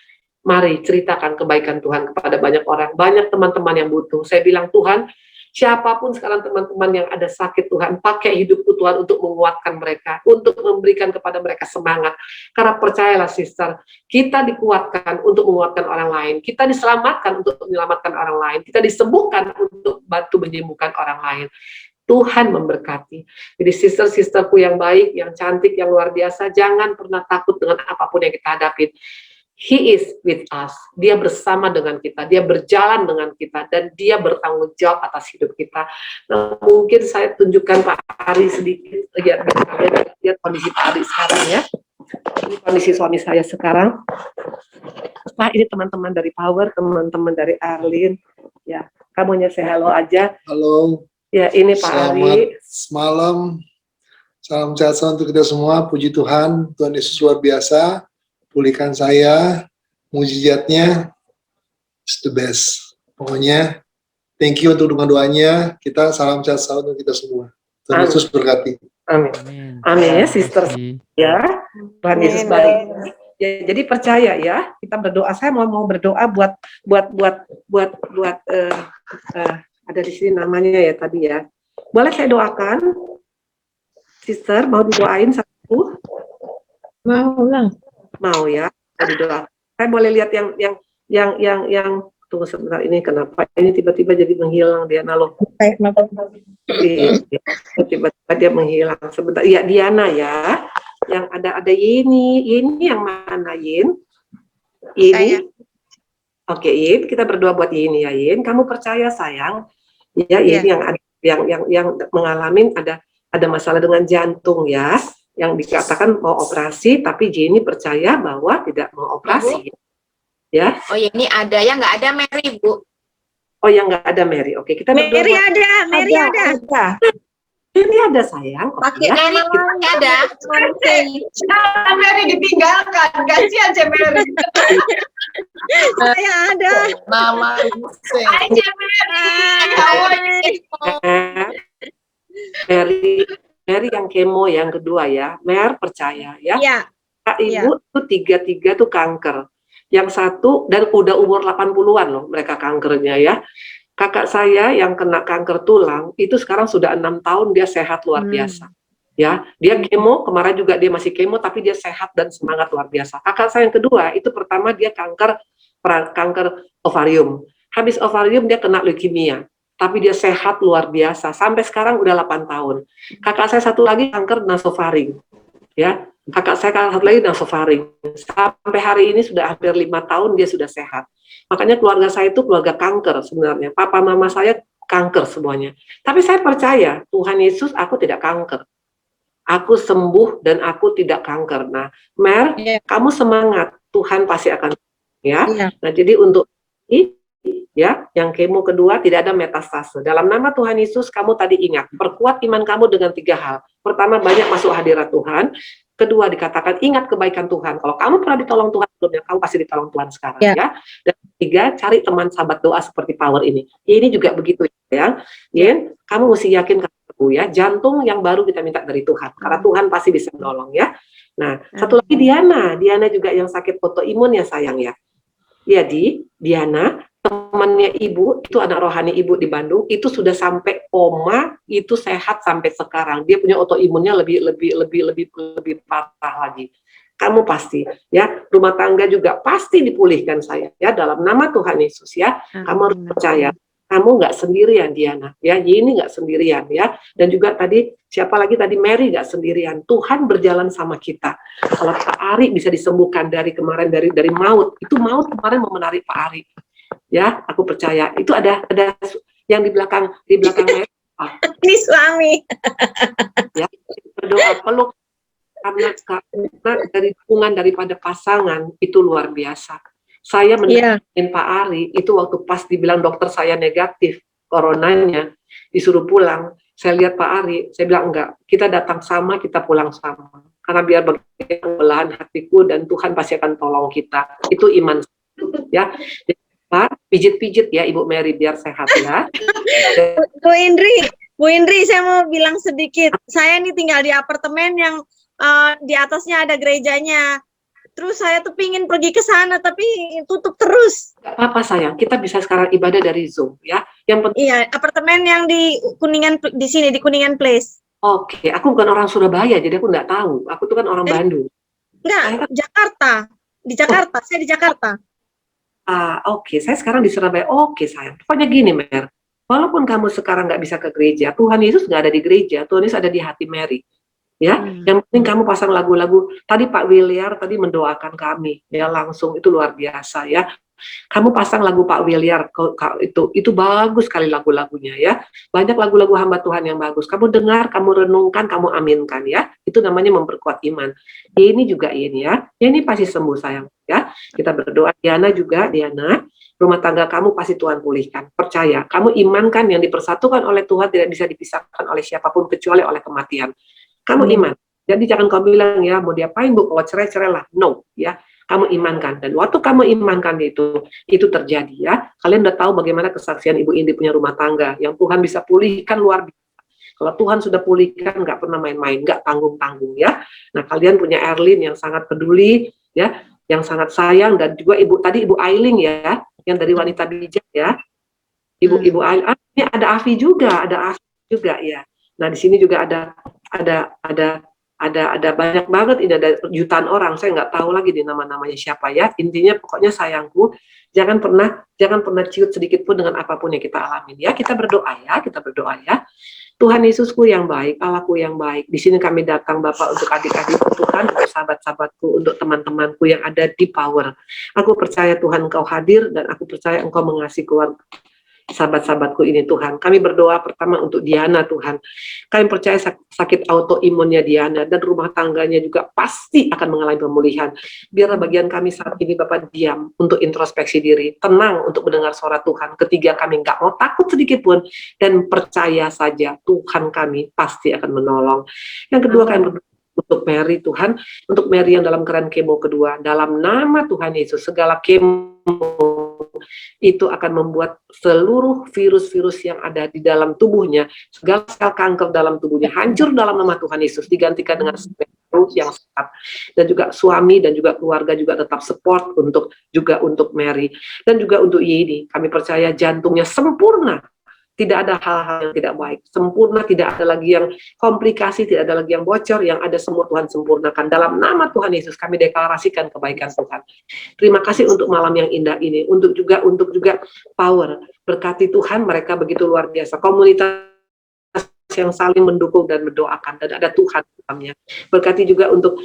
mari ceritakan kebaikan Tuhan kepada banyak orang, banyak teman-teman yang butuh. Saya bilang, Tuhan, siapapun sekarang teman-teman yang ada sakit, Tuhan, pakai hidupku Tuhan untuk menguatkan mereka, untuk memberikan kepada mereka semangat. Karena percayalah, sister, kita dikuatkan untuk menguatkan orang lain, kita diselamatkan untuk menyelamatkan orang lain, kita disembuhkan untuk bantu menyembuhkan orang lain. Tuhan memberkati. Jadi sister-sisterku yang baik, yang cantik, yang luar biasa, jangan pernah takut dengan apapun yang kita hadapi. He is with us. Dia bersama dengan kita, dia berjalan dengan kita, dan dia bertanggung jawab atas hidup kita. Nah, mungkin saya tunjukkan Pak Ari sedikit, lihat kondisi Pak Ari sekarang ya. Ini kondisi suami saya sekarang. Nah, ini teman-teman dari Power, teman-teman dari Arlin. Ya, kamunya say hello aja. Halo. Ya, ini Pak Ari. Selamat malam. Salam sejahtera untuk kita semua. Puji Tuhan, Tuhan Yesus luar biasa. Pulihkan saya, mujizatnya is the best. Pokoknya, thank you untuk doa-doanya. Kita salam sejahtera untuk kita semua. Tuhan Yesus berkati. Amin. Amin ya, sister. Ya, Tuhan Yesus baik. Ya, jadi percaya ya, kita berdoa. Saya mau berdoa buat ada di sini namanya ya tadi ya. Boleh saya doakan? Sister, mau didoain satu? Mau lah. Mau ya, mau didoakan. Saya boleh lihat yang tunggu sebentar, ini kenapa ini tiba-tiba jadi menghilang dia nalo. Tiba-tiba dia menghilang sebentar. Ya, Diana ya. yang ada Yeni yang mana Yin? Saya. Yeni. Oke, Yin, kita berdoa buat Yeni ya, Yin. Kamu percaya sayang? Ya, Iya. Yeni yang mengalami ada masalah dengan jantung ya, yang dikatakan mau operasi, tapi Jenny percaya bahwa tidak mau operasi. Ya. Oh ya, ini ada ya, nggak ada Mary, Bu. Oh yang nggak ada Mary. Oke, kita berdoa. Mary ada, Mary ada. Ini ada sayang. Pakai ya. Mary ada. Mary ditinggalkan, kasihan si Mary. Saya ada. Nama aja Mary. Mary yang kemo yang kedua ya. Mer percaya ya. Iya. Kak Ibu tuh tiga tuh kanker. Yang satu dan udah umur 80-an loh mereka kankernya ya. Kakak saya yang kena kanker tulang itu sekarang sudah 6 tahun dia sehat luar biasa. Ya, dia kemo, kemarin juga dia masih kemo tapi dia sehat dan semangat luar biasa. Kakak saya yang kedua itu pertama dia kanker ovarium. Habis ovarium dia kena leukemia. Tapi dia sehat luar biasa sampai sekarang udah 8 tahun. Kakak saya satu lagi kanker nasofaring. Ya, kakak saya satu lagi nasofaring. Sampai hari ini sudah hampir 5 tahun dia sudah sehat. Makanya keluarga saya itu keluarga kanker sebenarnya. Papa mama saya kanker semuanya. Tapi saya percaya Tuhan Yesus aku tidak kanker. Aku sembuh dan aku tidak kanker. Nah, Mer, kamu semangat. Tuhan pasti akan ya. Nah, jadi untuk ini ya, yang kemo kedua tidak ada metastase. Dalam nama Tuhan Yesus kamu tadi ingat, perkuat iman kamu dengan 3 hal. Pertama, banyak masuk hadirat Tuhan. Kedua, dikatakan ingat kebaikan Tuhan. Kalau kamu pernah ditolong Tuhan sebelumnya, kamu pasti ditolong Tuhan sekarang ya. Dan ketiga, cari teman sahabat doa seperti Power ini. Ini juga begitu ya. Yen, kamu mesti yakin ya, jantung yang baru kita minta dari Tuhan. Karena Tuhan pasti bisa menolong ya. Nah, satu lagi Diana juga yang sakit autoimun ya sayang ya. Ya Diana, temannya ibu, itu anak rohani ibu di Bandung, itu sudah sampai koma, itu sehat sampai sekarang. Dia punya autoimunnya lebih parah lagi. Kamu pasti ya, rumah tangga juga pasti dipulihkan saya ya dalam nama Tuhan Yesus ya. Kamu harus percaya. Kamu nggak sendirian Diana, ya ini nggak sendirian ya, dan juga tadi siapa lagi tadi Mary nggak sendirian. Tuhan berjalan sama kita. Kalau Pak Ari bisa disembuhkan dari kemarin dari maut, itu maut kemarin mau menarik Pak Ari, ya aku percaya. Itu ada yang di belakang Mary. Ini suami. Ya berdoa peluk karena dari dukungan daripada pasangan itu luar biasa. Saya mendampingin Pak Ari itu waktu pas dibilang dokter saya negatif coronanya, disuruh pulang. Saya lihat Pak Ari, saya bilang enggak, kita datang sama, kita pulang sama. Karena biar bagaimana belahan hatiku dan Tuhan pasti akan tolong kita. Itu iman ya. Pak, pijit-pijit ya Ibu Mary biar sehat ya. Bu Indri, saya mau bilang sedikit. Saya ini tinggal di apartemen yang di atasnya ada gerejanya. Terus saya tuh pingin pergi ke sana tapi tutup terus. Gak apa-apa sayang, kita bisa sekarang ibadah dari Zoom ya. Yang penting. Iya, apartemen yang di Kuningan di sini di Kuningan Place. Oke, aku bukan orang Surabaya jadi aku nggak tahu. Aku tuh kan orang Bandung. Enggak, Jakarta. Di Jakarta, saya di Jakarta. Oke, saya sekarang di Surabaya. Oke sayang, pokoknya gini Mer. Walaupun kamu sekarang nggak bisa ke gereja, Tuhan Yesus nggak ada di gereja, Tuhan Yesus ada di hati Mary. Ya, yang penting kamu pasang lagu-lagu. Tadi Pak Williar tadi mendoakan kami, ya langsung itu luar biasa ya. Kamu pasang lagu Pak Williar itu bagus sekali lagu-lagunya ya. Banyak lagu-lagu hamba Tuhan yang bagus. Kamu dengar, kamu renungkan, kamu aminkan ya. Itu namanya memperkuat iman. Ini juga ini ya. Ini pasti sembuh sayang ya. Kita berdoa Diana, rumah tangga kamu pasti Tuhan pulihkan. Percaya, kamu imankan yang dipersatukan oleh Tuhan tidak bisa dipisahkan oleh siapapun kecuali oleh kematian. Kamu iman. Jadi jangan kau bilang ya mau diapain Bu, kalau cerai lah. No, ya. Kamu imankan dan waktu kamu imankan itu terjadi ya. Kalian udah tahu bagaimana kesaksian Ibu Indi punya rumah tangga yang Tuhan bisa pulihkan luar biasa. Kalau Tuhan sudah pulihkan nggak pernah main-main, nggak tanggung-tanggung ya. Nah, kalian punya Erlin yang sangat peduli ya, yang sangat sayang, dan juga Ibu Ailing ya, yang dari Wanita Bijak ya. Ibu Ailing, ini ada Afi juga ya. Nah, di sini juga ada ada banyak banget, ini ada jutaan orang, saya nggak tahu lagi di nama-namanya siapa ya. Intinya pokoknya sayangku, jangan pernah ciut sedikit pun dengan apapun yang kita alamin ya. Kita berdoa ya. Tuhan Yesusku yang baik, Allahku yang baik. Di sini kami datang Bapak untuk adik-adikku Tuhan, untuk sahabat-sahabatku, untuk teman-temanku yang ada di Power. Aku percaya Tuhan Engkau hadir dan aku percaya Engkau mengasihi keluarga sahabat-sahabatku ini Tuhan. Kami berdoa pertama untuk Diana Tuhan. Kami percaya sakit autoimunnya Diana dan rumah tangganya juga pasti akan mengalami pemulihan. Biarlah bagian kami saat ini Bapak diam untuk introspeksi diri, tenang untuk mendengar suara Tuhan. Ketiga, kami nggak mau takut sedikit pun dan percaya saja Tuhan kami pasti akan menolong. Yang kedua, kami berdoa untuk Mary Tuhan, untuk Mary yang dalam keadaan kemo kedua, dalam nama Tuhan Yesus, segala kemo itu akan membuat seluruh virus-virus yang ada di dalam tubuhnya, segala sel kanker dalam tubuhnya hancur dalam nama Tuhan Yesus, digantikan dengan sel yang sehat. Dan juga suami dan juga keluarga juga tetap support untuk Mary dan juga untuk Yedi. Kami percaya jantungnya sempurna. Tidak ada hal-hal yang tidak baik, sempurna, tidak ada lagi yang komplikasi, tidak ada lagi yang bocor, yang ada semua Tuhan sempurnakan. Dalam nama Tuhan Yesus kami deklarasikan kebaikan Tuhan. Terima kasih untuk malam yang indah ini, untuk juga Power. Berkati Tuhan, mereka begitu luar biasa. Komunitas yang saling mendukung dan mendoakan, dan ada Tuhan dalamnya. Berkati juga untuk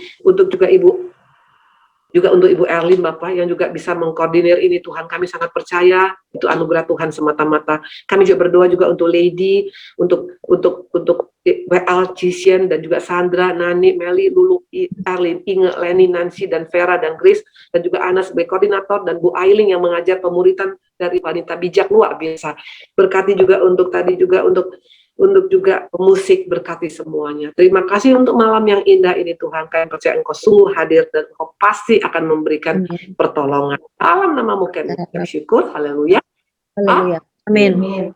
juga Ibu Erlin Bapak yang juga bisa mengkoordinir ini Tuhan, kami sangat percaya itu anugerah Tuhan semata-mata. Kami juga berdoa juga untuk Lady, untuk WL, Cisian dan juga Sandra, Nani, Meli, Lulu, Erlin, Inge, Leni, Nancy dan Vera dan Grace dan juga Ana sebagai koordinator dan Bu Ailing yang mengajar pemuritan dari wanita bijak luar biasa. Berkati juga untuk juga musik, berkati semuanya. Terima kasih untuk malam yang indah ini Tuhan. Kami percaya Engkau sungguh hadir dan Engkau pasti akan memberikan pertolongan. Dalam namamu kami bersyukur. Haleluya. Haleluya. Amin.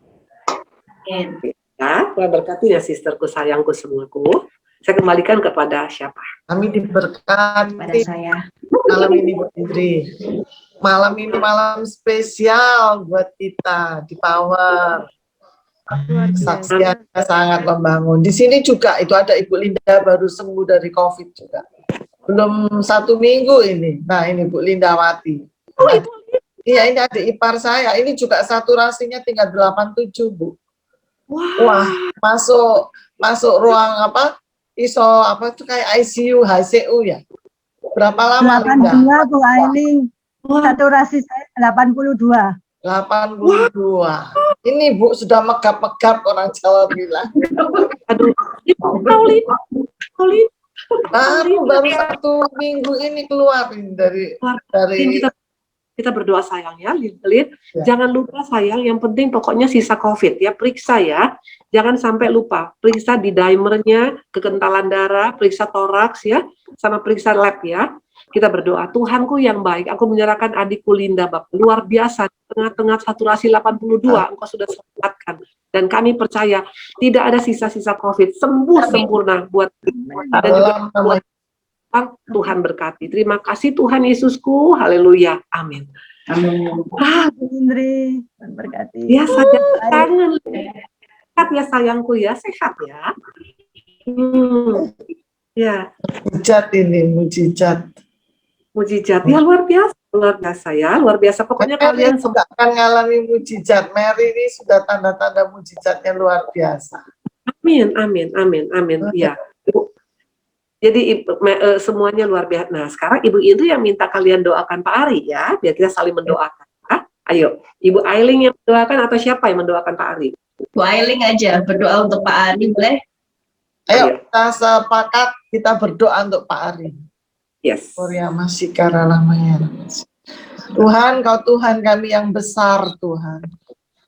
Ya, Tuhan berkati ya sisterku, sayangku semuaku. Saya kembalikan kepada siapa? Kami diberkati Pada saya. malam ini Bu Indri. Malam ini malam spesial buat kita di Power. Saksiannya sangat membangun. Di sini juga itu ada Ibu Linda baru sembuh dari COVID juga. Belum 1 minggu ini. Nah ini Bu Lindawati. Iya ini adik ipar saya. Ini juga saturasinya tinggal 87 Bu. Wah masuk ruang itu kayak ICU, HCU ya. Berapa lama Linda? 82 Bu Ailing. Saturasi saya 82. 82. Ini Bu sudah megap-megap orang Jawa bilang. Aduh, Paulin. Baru 1 minggu ini keluar dari kita berdoa sayang ya, Lin. Jangan lupa sayang, yang penting pokoknya sisa COVID ya, periksa ya. Jangan sampai lupa, periksa di dimernya, kekentalan darah, periksa toraks ya, sama periksa lab ya. Kita berdoa, Tuhanku yang baik, aku menyerahkan adikku Linda, Bapak, luar biasa, tengah-tengah saturasi 82, Engkau sudah selamatkan. Dan kami percaya, tidak ada sisa-sisa COVID, sembuh sempurna buat dan juga buat Tuhan berkati. Terima kasih Tuhan Yesusku, haleluya, amin. Amin. Indri, berkati. Ya saja, kangen. Sehat ya sayangku ya, sehat ya. Ya. Mujizat ini, Mujizat, ya luar biasa ya, luar biasa. Pokoknya Mary kalian juga akan mengalami mujizat. Mary ini sudah tanda-tanda mujizatnya luar biasa. Amin. Ya. Jadi semuanya luar biasa. Nah, sekarang Ibu Indri yang minta kalian doakan Pak Ari ya, biar kita saling mendoakan. Ayo, Ibu Ailing yang mendoakan atau siapa yang mendoakan Pak Ari? Bu Ailing aja berdoa untuk Pak Ari, boleh? Ayo kita sepakat kita berdoa untuk Pak Ari. Yes. Tuhan, Kau Tuhan kami yang besar Tuhan.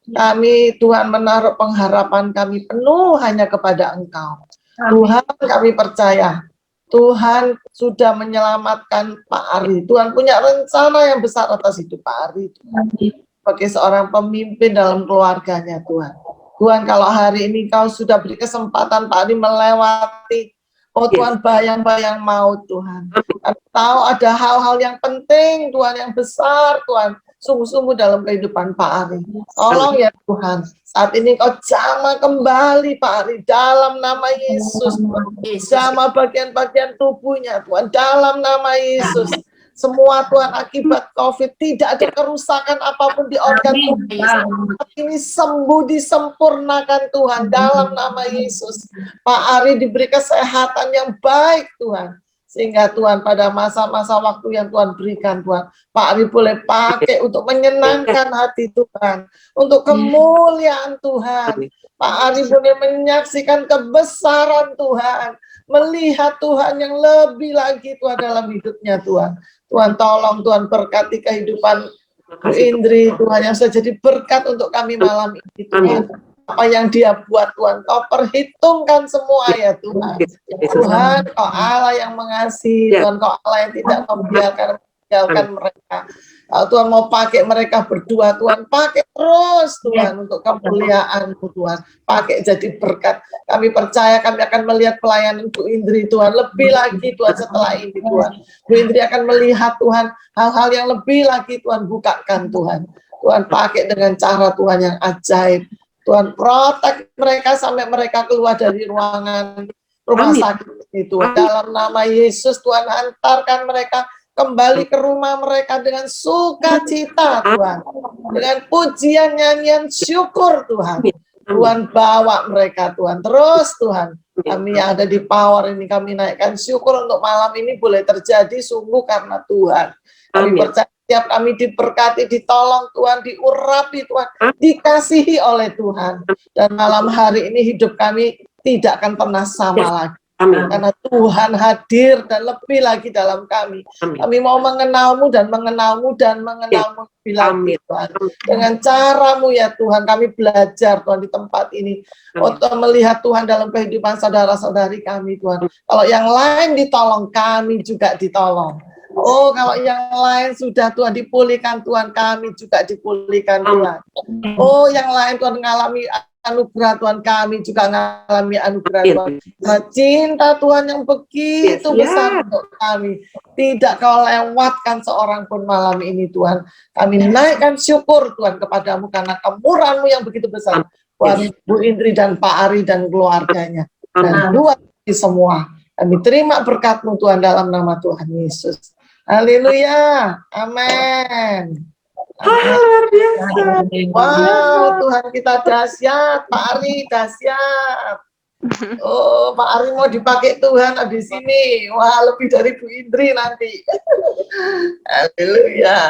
Kami Tuhan menaruh pengharapan kami penuh hanya kepada Engkau. Tuhan kami percaya Tuhan sudah menyelamatkan Pak Ari. Tuhan punya rencana yang besar atas hidup Pak Ari. Sebagai seorang pemimpin dalam keluarganya Tuhan. Tuhan kalau hari ini Kau sudah beri kesempatan Pak Ari melewati Tuhan bayang-bayang maut Tuhan. Kami tahu ada hal-hal yang penting Tuhan yang besar Tuhan sungguh-sungguh dalam kehidupan Pak Ari. Tolong ya Tuhan, saat ini Kau jamah kembali Pak Ari dalam nama Yesus. Jamah bagian-bagian tubuhnya Tuhan dalam nama Yesus. Semua Tuhan akibat COVID tidak ada kerusakan apapun di organ tubuh. Ini sembuh disempurnakan Tuhan dalam nama Yesus. Pak Ari diberi kesehatan yang baik Tuhan. Sehingga Tuhan pada masa-masa waktu yang Tuhan berikan Tuhan, Pak Ari boleh pakai untuk menyenangkan hati Tuhan, untuk kemuliaan Tuhan. Pak Ari boleh menyaksikan kebesaran Tuhan, melihat Tuhan yang lebih lagi Tuhan dalam hidupnya Tuhan. Tuhan tolong Tuhan berkati kehidupan Bu Indri Tuhan yang sudah jadi berkat untuk kami malam ini Tuhan. Apa yang dia buat Tuhan, Kau perhitungkan semua ya Tuhan. Tuhan, Kau Allah yang mengasihi, Tuhan Kau Allah yang tidak membiarkan mereka. Kalau Tuhan mau pakai mereka berdua, Tuhan pakai terus Tuhan untuk kemuliaan-Mu Tuhan. Pakai jadi berkat. Kami percaya kami akan melihat pelayanan Bu Indri Tuhan lebih lagi Tuhan setelah ini Tuhan. Bu Indri akan melihat Tuhan hal-hal yang lebih lagi Tuhan bukakan Tuhan. Tuhan pakai dengan cara Tuhan yang ajaib. Tuhan protek mereka sampai mereka keluar dari ruangan rumah sakit itu. Dalam nama Yesus Tuhan hantarkan mereka kembali ke rumah mereka dengan sukacita Tuhan. Dengan pujian, nyanyian, syukur Tuhan. Tuhan bawa mereka Tuhan. Terus Tuhan, kami yang ada di Power ini kami naikkan syukur untuk malam ini boleh terjadi sungguh karena Tuhan. Kami percaya setiap kami diberkati, ditolong Tuhan, diurapi Tuhan, dikasihi oleh Tuhan. Dan malam hari ini hidup kami tidak akan pernah sama lagi. Karena Tuhan hadir dan lebih lagi dalam kami. Kami mau mengenal-Mu dan mengenal-Mu dan mengenal-Mu lebih lagi Tuhan. Dengan cara-Mu ya Tuhan, kami belajar Tuhan di tempat ini. Untuk melihat Tuhan dalam kehidupan saudara-saudari kami Tuhan. Kalau yang lain ditolong, kami juga ditolong. Oh, kalau yang lain sudah Tuhan dipulihkan Tuhan, kami juga dipulihkan Tuhan. Oh, yang lain Tuhan mengalami anugerah Tuhan, kami juga mengalami anugerah Tuhan. Nah, cinta Tuhan yang begitu besar untuk kami, tidak Kau lewatkan seorang pun malam ini Tuhan. Kami naikkan syukur Tuhan kepadamu karena kemurahan-Mu yang begitu besar. Tuhan, Bu Indri dan Pak Ari dan keluarganya. Dan buat semua. Kami terima berkat-Mu Tuhan dalam nama Tuhan Yesus. Haleluya, amin. Luar biasa. Wow, Tuhan kita dahsyat, Pak Ari dahsyat. Oh, Pak Ari mau dipakai Tuhan habis ini. Wah, lebih dari Bu Indri nanti. Haleluya.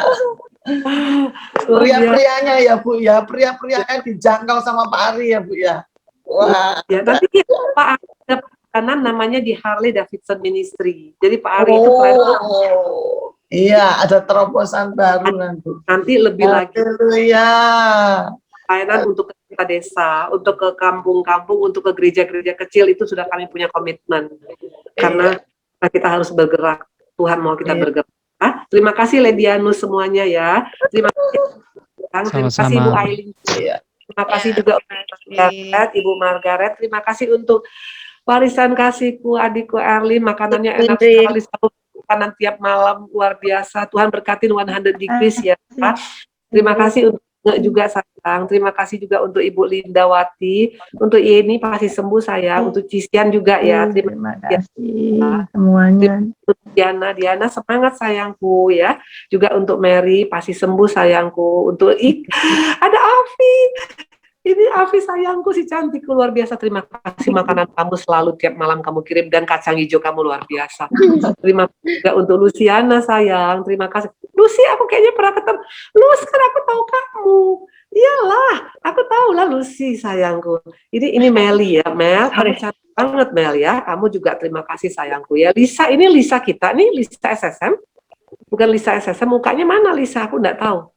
Pria-prianya ya Bu ya, pria-prianya dijangkau sama Pak Ari ya Bu ya. Wah. Ya, nanti Pak Ari kanan namanya di Harley Davidson Ministry. Jadi Pak Ari itu iya, ada terobosan baru nanti lebih lagi pelayanan untuk ke desa, untuk ke kampung-kampung, untuk ke gereja-gereja kecil itu sudah kami punya komitmen. Karena kita harus bergerak. Tuhan mau kita bergerak. Terima kasih Ledianus semuanya ya. Terima kasih Ibu Aileen. Terima kasih juga Ibu Margaret. Terima kasih untuk warisan kasihku, adikku Erlin, makanannya enak sekali, selalu makanan tiap malam, luar biasa. Tuhan berkati 100 degrees ya Pak. Terima kasih untuk juga sayang. Terima kasih juga untuk Ibu Lindawati, untuk Yeni pasti sembuh sayang, untuk Cisian juga ya. Terima kasih semuanya. Untuk Diana semangat sayangku ya. Juga untuk Mary pasti sembuh sayangku. Untuk ada Afi. Ini Afi sayangku, si cantikku luar biasa. Terima kasih makanan kamu selalu tiap malam kamu kirim dan kacang hijau kamu luar biasa. Terima kasih juga untuk Luciana sayang. Terima kasih. Lucy, aku kayaknya pernah ketemu. Lus, kan aku tahu kamu. Iyalah, aku tahu lah Lucy sayangku. Ini Meli ya, Mel. Kamu cantik banget Mel ya. Kamu juga terima kasih sayangku ya. Lisa, ini Lisa kita. Ini Lisa SSM. Bukan Lisa SSM. Mukanya mana Lisa? Aku nggak tahu.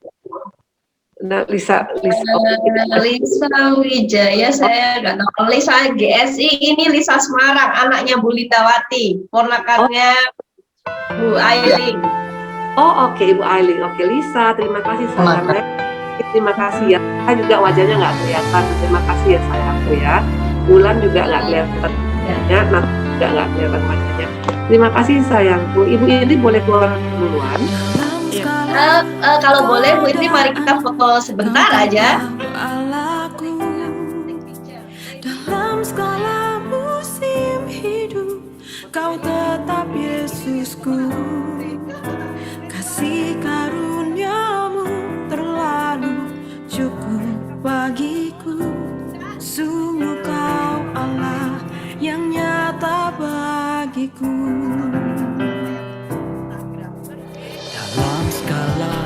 Nah, Lisa Wijaya saya nggak tahu. Lisa GSI ini Lisa Semarang, anaknya Bu Lindawati, ponakannya Bu Ailing. Oh oke, Ibu Ailing. Oke Lisa, terima kasih sayangnya. Terima kasih ya. Saya juga wajahnya nggak kelihatan. Terima kasih ya sayangku ya. Bulan juga nggak kelihatan wajahnya, nanti juga nggak kelihatan wajahnya. Terima kasih sayangku. Ibu ini boleh keluar duluan. Kalau boleh Bu Indri, mari kita foto sebentar aja. Dalam segala musim hidup, Kau tetap Yesusku. Kasih karuniamu terlalu cukup bagiku. Sungguh Kau Allah yang nyata bagiku. Dalam segala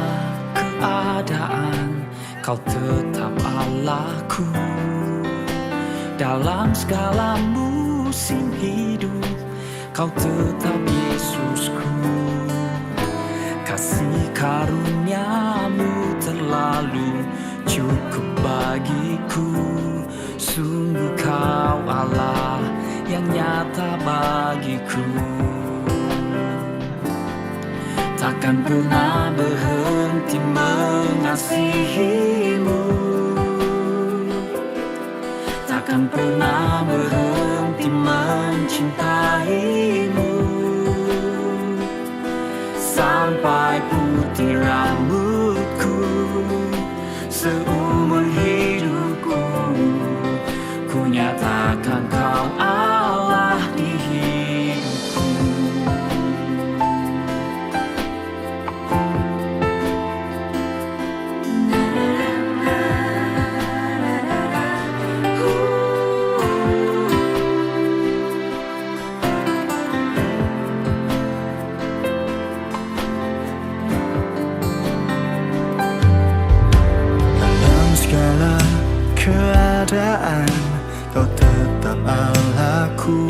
keadaan, Kau tetap Allahku. Dalam segala musim hidup, Kau tetap Yesusku. Kasih karuniamu terlalu cukup bagiku. Sungguh Kau Allah yang nyata bagiku. Takkan pernah berhenti mengasihimu, takkan pernah berhenti mencintaimu, sampai putih rambutku, seumur hidupku, ku nyatakan Kau Allah di hidupku. Keadaan, Kau tetap Allahku.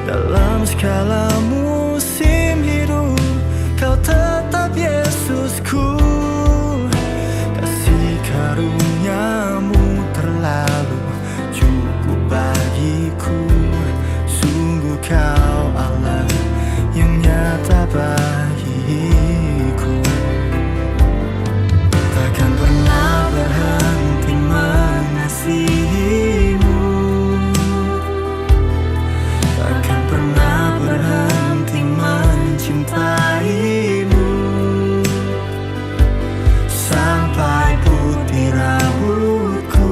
Dalam segala musim hidup, Kau tetap Yesusku. Kasih karuniamu terlalu cukup bagiku. Sungguh Kau Allah yang nyata bagiku. Takkan pernah berhenti mengasihimu, takkan pernah berhenti mencintaimu, sampai putih rambutku,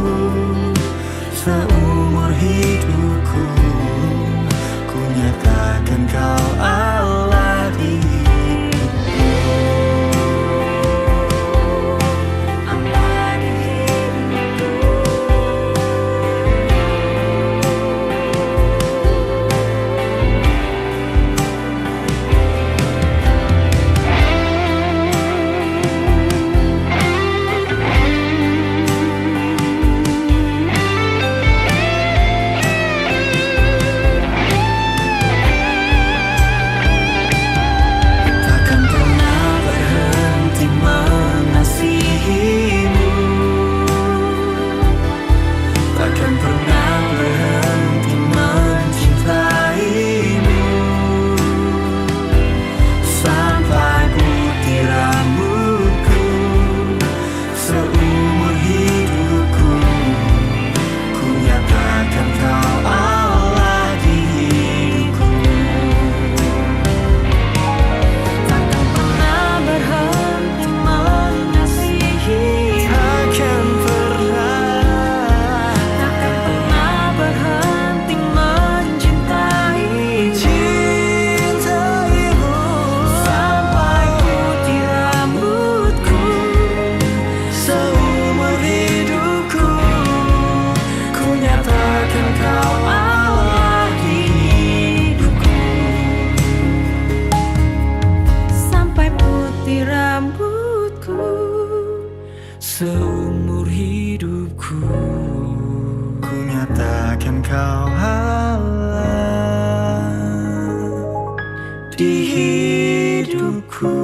seumur hidupku, ku nyatakan Kau Allah di hidupku. Seumur hidupku, ku nyatakan Kau Allah di hidupku.